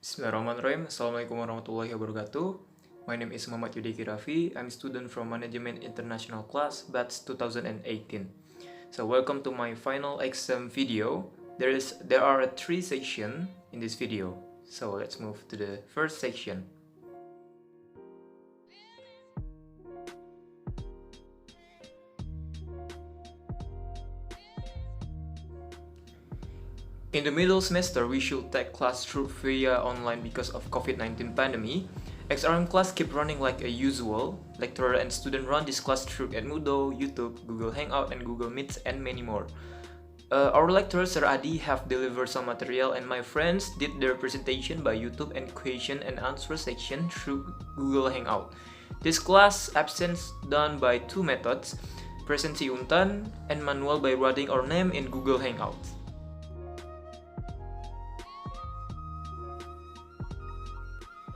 Bismillahirrahmanirrahim. Assalamualaikum warahmatullahi wabarakatuh. My name is Muhamad Yodi. I'm a student from Management International class, batch 2018. So welcome to my final exam video. There are three sections in this video. So let's move to the first section. In the middle semester, we should take class through via online because of COVID-19 pandemic. XRM class keep running like a usual. Lecturer and student run this class through at Moodle, YouTube, Google Hangout, and Google Meets, and many more. Our lecturer Sir Adi have delivered some material, and my friends did their presentation by YouTube and question and answer section through Google Hangout. This class absence done by two methods, present untan and manual by writing our name in Google Hangout.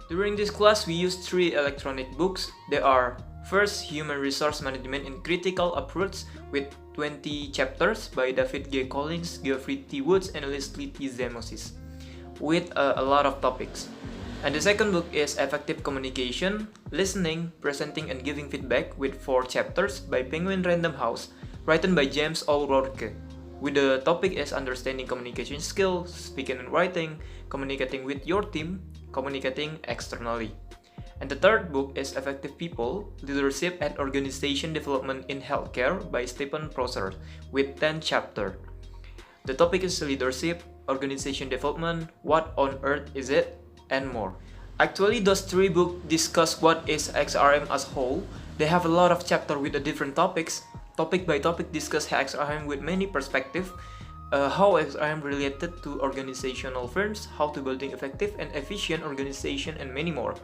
During this class, we use three electronic books. They are first, Human Resource Management in Critical Approach with 20 chapters by David G. Collins, Geoffrey T. Woods, and Leslie T. Zemosis, with a lot of topics. And the second book is Effective Communication, Listening, Presenting, and Giving Feedback with 4 chapters by Penguin Random House, written by James O'Rourke. With the topic is Understanding Communication Skills, Speaking and Writing, Communicating with your team, Communicating externally. And the third book is Effective People, Leadership and Organization Development in Healthcare by Stephen Prosser with 10 chapters. The topic is leadership, organization development, what on earth is it, and more. Actually, those 3 books discuss what is XRM as whole. They have a lot of chapters with the different topics. Topic by topic discuss XRM with many perspectives. How XRM related to organizational firms, how to building effective and efficient organization, and many more.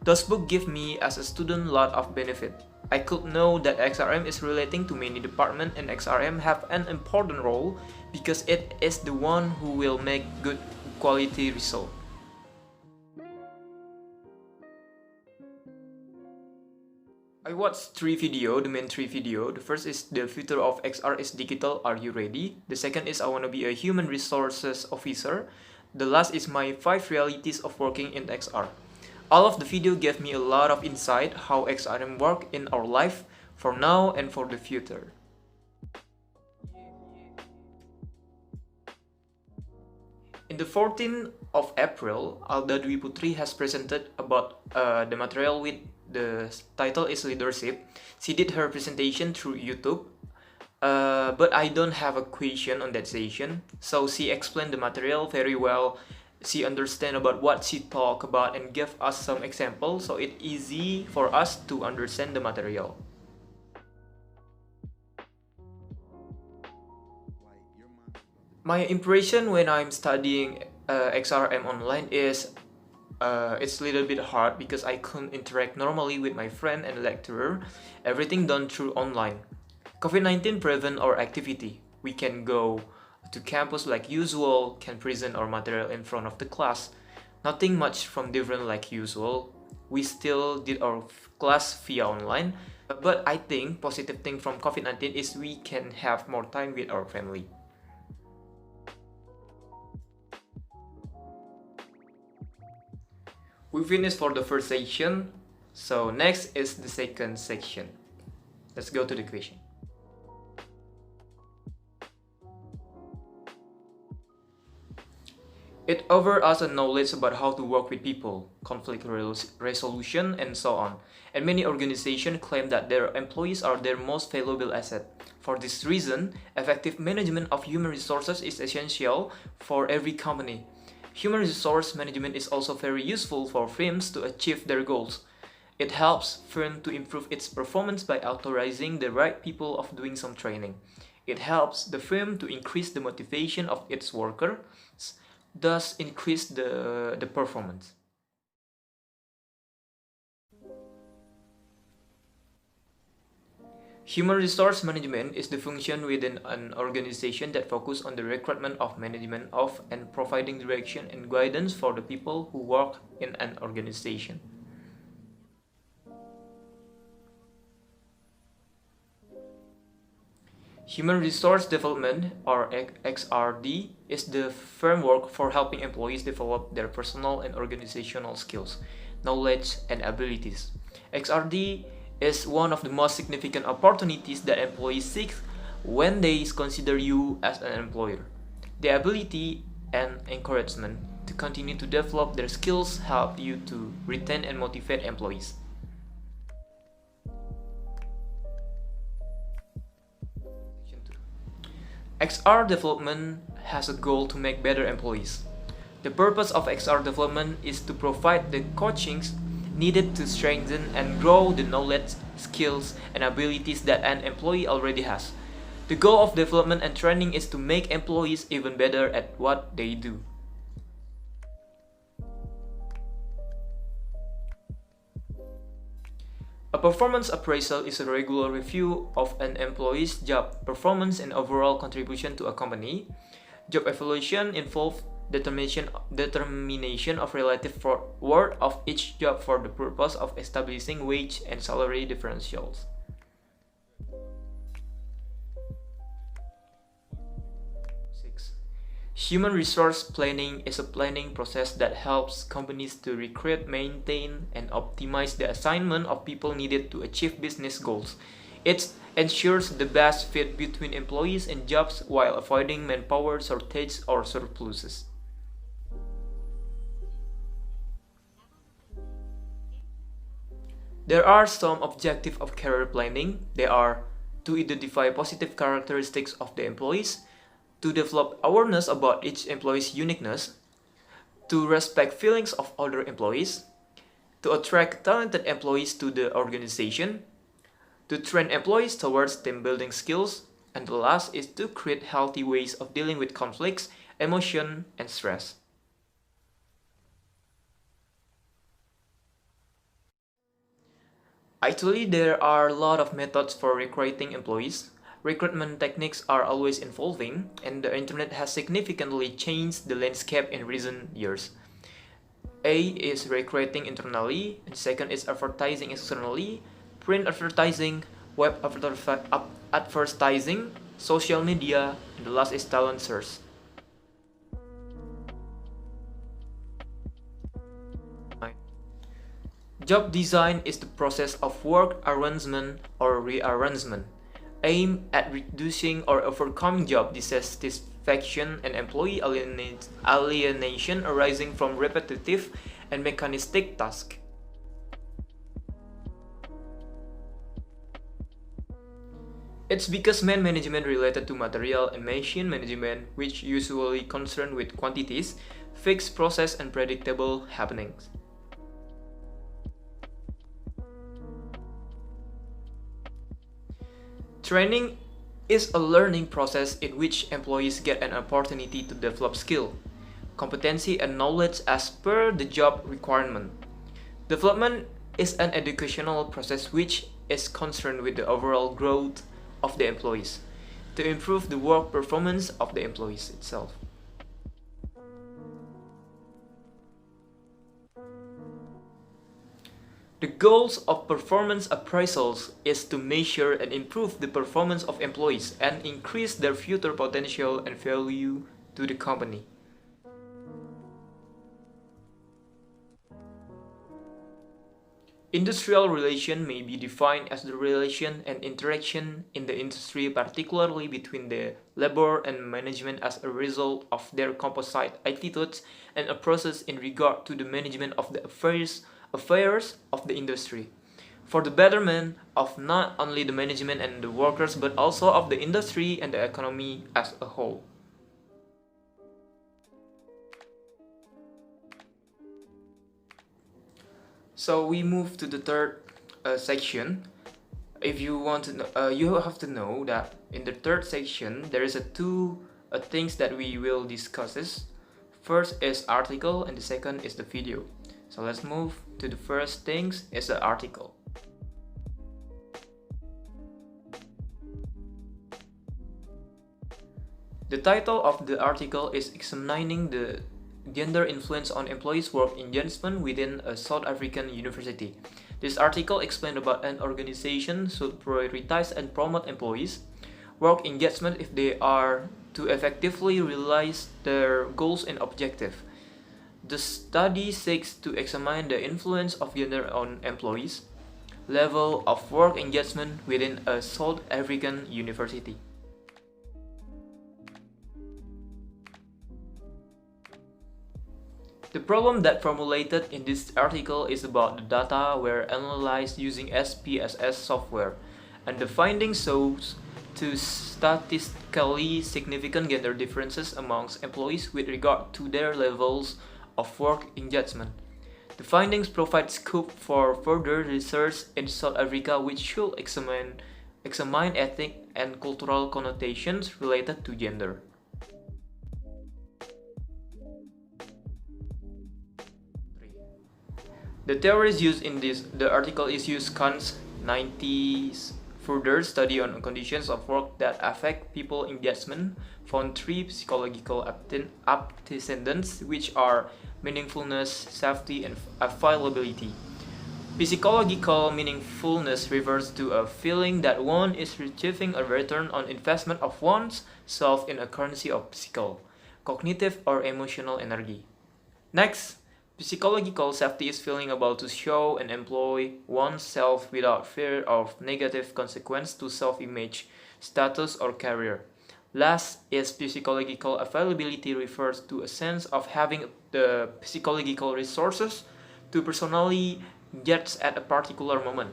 Those books give me as a student a lot of benefit. I could know that XRM is relating to many departments, and XRM have an important role because it is the one who will make good quality result. I watched 3 videos, the main 3 videos. The first is The Future of XR is Digital, Are You Ready? The second is I Wanna Be a Human Resources Officer. The last is my 5 realities of working in XR. All of the video gave me a lot of insight how XRM work in our life for now and for the future. In the 14th of April, Alda Dwi Putri has presented about the material with the title is Leadership. She did her presentation through YouTube, but I don't have a question on that session. So she explained the material very well. She understand about what she talked about and gave us some examples, so it's easy for us to understand the material. My impression when I'm studying XRM online is it's a little bit hard because I couldn't interact normally with my friend and lecturer. Everything done through online. COVID-19 prevent our activity. We can go to campus like usual, can present our material in front of the class. Nothing much from different like usual. We still did our class via online. But I think positive thing from COVID-19 is we can have more time with our family. We finished for the first section, so next is the second section. Let's go to the question. It offers us a knowledge about how to work with people, conflict resolution, and so on. And many organizations claim that their employees are their most valuable asset. For this reason, effective management of human resources is essential for every company. Human resource management is also very useful for firms to achieve their goals. It helps firm to improve its performance by authorizing the right people of doing some training. It helps the firm to increase the motivation of its workers, thus increase the performance. Human resource management is the function within an organization that focuses on the recruitment of management of and providing direction and guidance for the people who work in an organization. Human Resource Development, or XRD, is the framework for helping employees develop their personal and organizational skills, knowledge, and abilities. XRD is one of the most significant opportunities that employees seek when they consider you as an employer. The ability and encouragement to continue to develop their skills help you to retain and motivate employees. XR development has a goal to make better employees. The purpose of XR development is to provide the coachings needed to strengthen and grow the knowledge, skills, and abilities that an employee already has. The goal of development and training is to make employees even better at what they do. A performance appraisal is a regular review of an employee's job performance and overall contribution to a company. Job evaluation involves determination of relative worth of each job for the purpose of establishing wage and salary differentials. Human resource planning is a planning process that helps companies to recruit, maintain, and optimize the assignment of people needed to achieve business goals. It ensures the best fit between employees and jobs while avoiding manpower shortage or surpluses. There are some objectives of career planning. They are to identify positive characteristics of the employees, to develop awareness about each employee's uniqueness, to respect feelings of other employees, to attract talented employees to the organization, to train employees towards team building skills, and the last is to create healthy ways of dealing with conflicts, emotion, and stress. Actually, there are a lot of methods for recruiting employees. Recruitment techniques are always evolving, and the internet has significantly changed the landscape in recent years. A is recruiting internally, and second is advertising externally, print advertising, web advertising, social media, and the last is talent search. Job design is the process of work arrangement or rearrangement, aimed at reducing or overcoming job dissatisfaction and employee alienation arising from repetitive and mechanistic tasks. It's because man management related to material and machine management, which usually concerned with quantities, fixed process and predictable happenings. Training is a learning process in which employees get an opportunity to develop skill, competency, and knowledge as per the job requirement. Development is an educational process which is concerned with the overall growth of the employees to improve the work performance of the employees itself. The goals of performance appraisals is to measure and improve the performance of employees and increase their future potential and value to the company. Industrial relation may be defined as the relation and interaction in the industry, particularly between the labor and management as a result of their composite attitudes and approaches in regard to the management of the affairs of the industry, for the betterment of not only the management and the workers but also of the industry and the economy as a whole. So we move to the third section. If you want to know, you have to know that in the third section there is two things that we will discuss. First is article and the second is the video. So let's move to the first things is the article. The title of the article is Examining the Gender Influence on Employees' Work Engagement within a South African University. This article explains about an organization should prioritize and promote employees' work engagement if they are to effectively realize their goals and objectives. The study seeks to examine the influence of gender on employees' level of work engagement within a South African university. The problem that formulated in this article is about the data were analyzed using SPSS software, and the findings shows to statistically significant gender differences amongst employees with regard to their levels of work engagement. The findings provide scope for further research in South Africa, which should examine ethnic and cultural connotations related to gender. The theories used in the article is used Kant's 90s further study on conditions of work that affect people engagement, found three psychological antecedents, which are meaningfulness, safety, and availability. Psychological meaningfulness refers to a feeling that one is receiving a return on investment of one's self in a currency of physical, cognitive, or emotional energy. Next, psychological safety is feeling able to show and employ oneself without fear of negative consequence to self-image, status, or career. Last is psychological availability refers to a sense of having the psychological resources to personally get at a particular moment.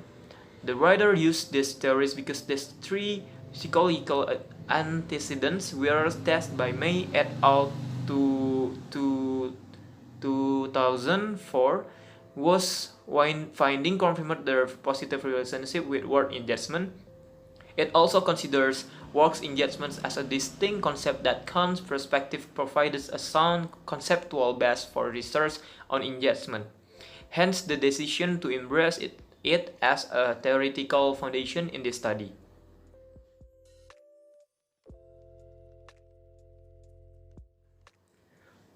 The writer used these theories because these three psychological antecedents were tested by May et al. to 2004 was finding confirmed their positive relationship with work engagement. It also considers work engagement as a distinct concept that Kant's perspective provides a sound conceptual base for research on engagement. Hence the decision to embrace it as a theoretical foundation in this study.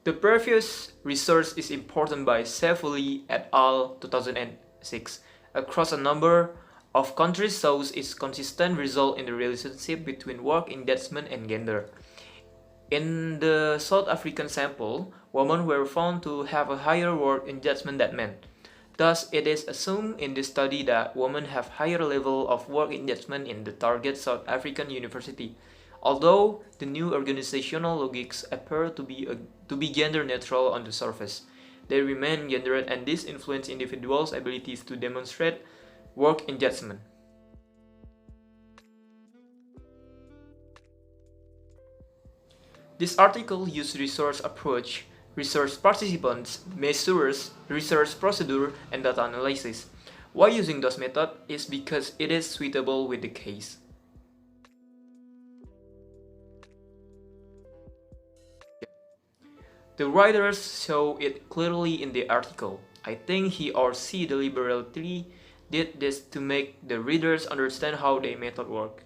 The previous research is important by Sefuli et al. 2006 across a number of countries shows its consistent result in the relationship between work engagement and gender. In the South African sample, women were found to have a higher work engagement than men. Thus, it is assumed in this study that women have higher level of work engagement in the target South African university. Although the new organizational logics appear to be gender neutral on the surface, they remain gendered, and this influences individuals' abilities to demonstrate work engagement. This article used research approach, research participants, measures, research procedure, and data analysis. Why using those methods is because it is suitable with the case. The writers show it clearly in the article. I think he or she deliberately did this to make the readers understand how their method work.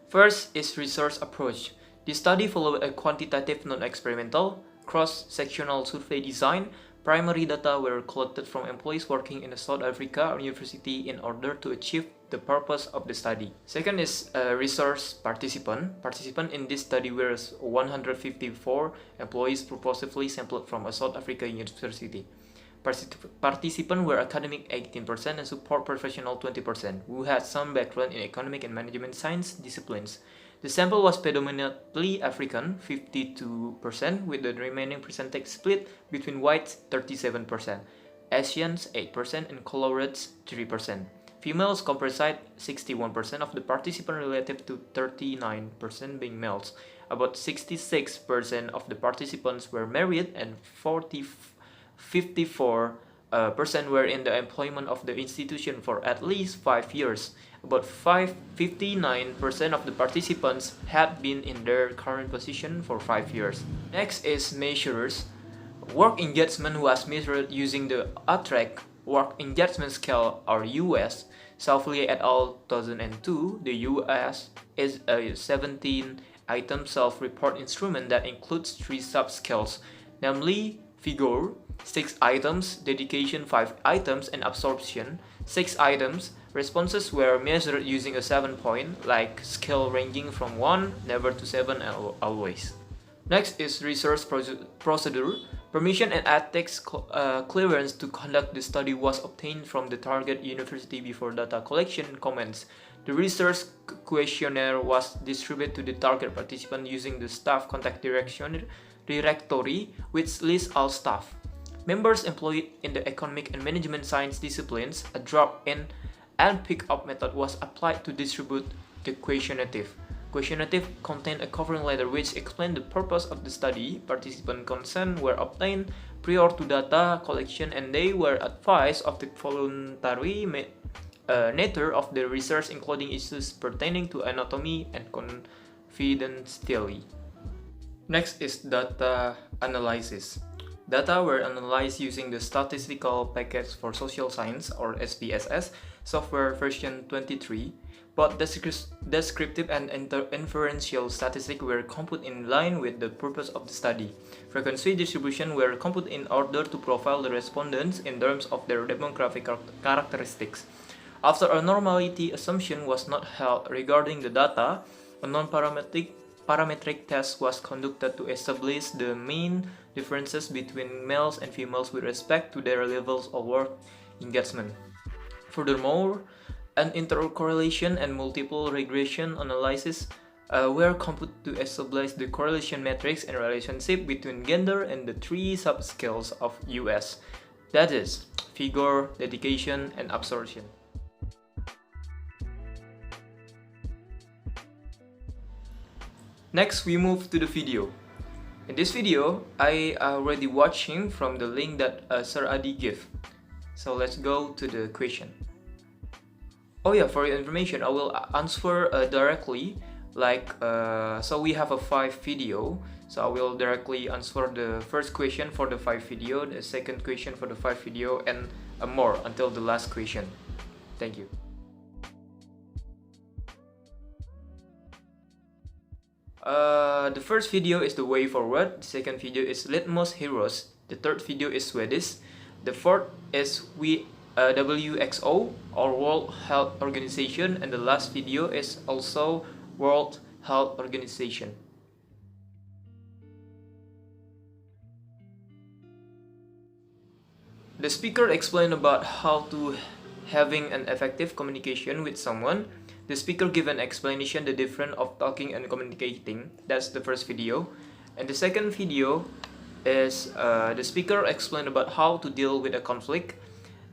First is research approach. The study followed a quantitative non-experimental, cross-sectional survey design. Primary data were collected from employees working in a South Africa university in order to achieve the purpose of the study. Second is research participant. Participants in this study were 154 employees purposefully sampled from a South Africa university. Participants were academic 18% and support professional 20%, who had some background in economic and management science disciplines. The sample was predominantly African, 52%, with the remaining percentage split between whites 37%, Asians 8%, and coloreds 3%. Females comprised 61% of the participants relative to 39% being males. About 66% of the participants were married and 54% were in the employment of the institution for at least 5 years. About 59% of the participants had been in their current position for 5 years. Next is measures. Work engagement was measured using the Utrecht Work Engagement Scale, or US. Sefuli et al. 2002, the US is a 17-item self-report instrument that includes 3 subscales, namely Figure 6 items, dedication 5 items, and absorption 6 items. Responses were measured using a 7-point, like scale ranging from 1, never to 7, always. Next is research procedure. Permission and ethics clearance to conduct the study was obtained from the target university before data collection commenced. The research questionnaire was distributed to the target participant using the staff contact directory, which lists all staff. Members employed in the economic and management science disciplines, a drop-in and pick-up method was applied to distribute the questionnaire. Questionnaire contained a covering letter which explained the purpose of the study. Participant consent were obtained prior to data collection, and they were advised of the voluntary nature of the research, including issues pertaining to anatomy and confidentiality. Next is data analysis. Data were analyzed using the Statistical Package for Social Science, or SPSS, software version 23. Both descriptive and inferential statistics were computed in line with the purpose of the study. Frequency distribution were computed in order to profile the respondents in terms of their demographic characteristics. After a normality assumption was not held regarding the data, a non-parametric test was conducted to establish the main differences between males and females with respect to their levels of work engagement. Furthermore, an intercorrelation and multiple regression analysis were computed to establish the correlation matrix and relationship between gender and the 3 subscales of US, that is, figure, dedication, and absorption. Next, we move to the video. In this video, I already watching from the link that Sir Adi gave. So let's go to the question. Oh yeah, for your information, I will answer directly, so we have a 5 video, so I will directly answer the first question for the 5 video, the second question for the 5 video, and more until the last question. Thank you. The first video is the way forward, the second video is Litmus Heroes, the third video is Swedish, the fourth is WXO, or World Health Organization, and the last video is also World Health Organization. The speaker explained about how to having an effective communication with someone. The speaker gave an explanation the difference of talking and communicating. That's the first video. And the second video is the speaker explained about how to deal with a conflict.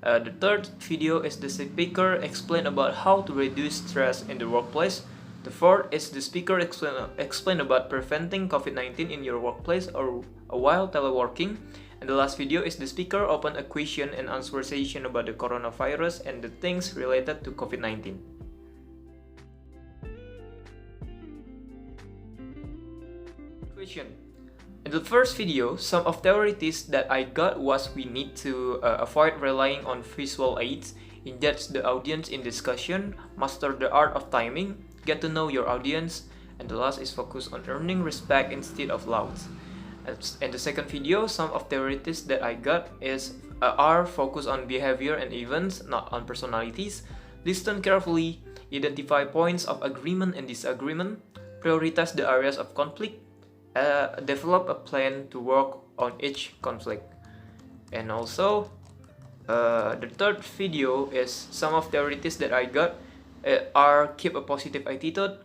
The third video is the speaker explained about how to reduce stress in the workplace. The fourth is the speaker explain about preventing COVID-19 in your workplace or while teleworking. And the last video is the speaker opened a question and answer session about the coronavirus and the things related to COVID-19. Question. In the first video, some of the theories that I got was we need to avoid relying on visual aids, engage the audience in discussion, master the art of timing, get to know your audience, and the last is focus on earning respect instead of loud. In the second video, some of the theories that I got are focused on behavior and events, not on personalities. Listen carefully, identify points of agreement and disagreement, prioritize the areas of conflict, develop a plan to work on each conflict. And also, the third video is some of the theories that I got are keep a positive attitude,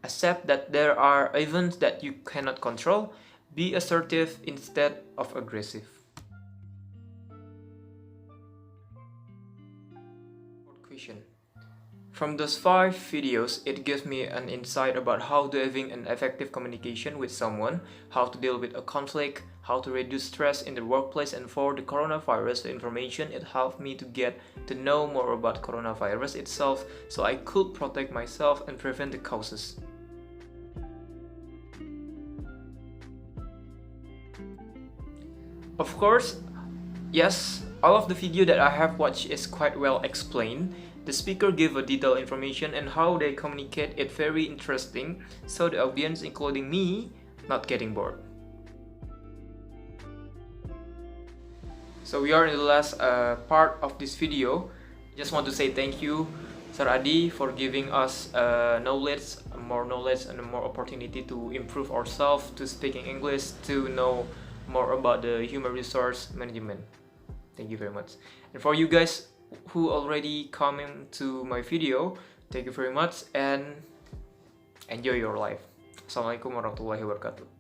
accept that there are events that you cannot control, be assertive instead of aggressive. Fourth question. From those 5 videos, it gives me an insight about how to having an effective communication with someone, how to deal with a conflict, how to reduce stress in the workplace, and for the coronavirus information, it helped me to get to know more about coronavirus itself so I could protect myself and prevent the causes. Of course, yes, all of the video that I have watched is quite well explained. The speaker gave a detailed information and how they communicate it very interesting, so the audience, including me, not getting bored. So we are in the last part of this video. Just want to say thank you, Sir Adi, for giving us knowledge, more knowledge, and more opportunity to improve ourselves, to speaking English, to know more about the human resource management. Thank you very much. And for you guys who already comment to my video, thank you very much and enjoy your life. Assalamualaikum warahmatullahi wabarakatuh.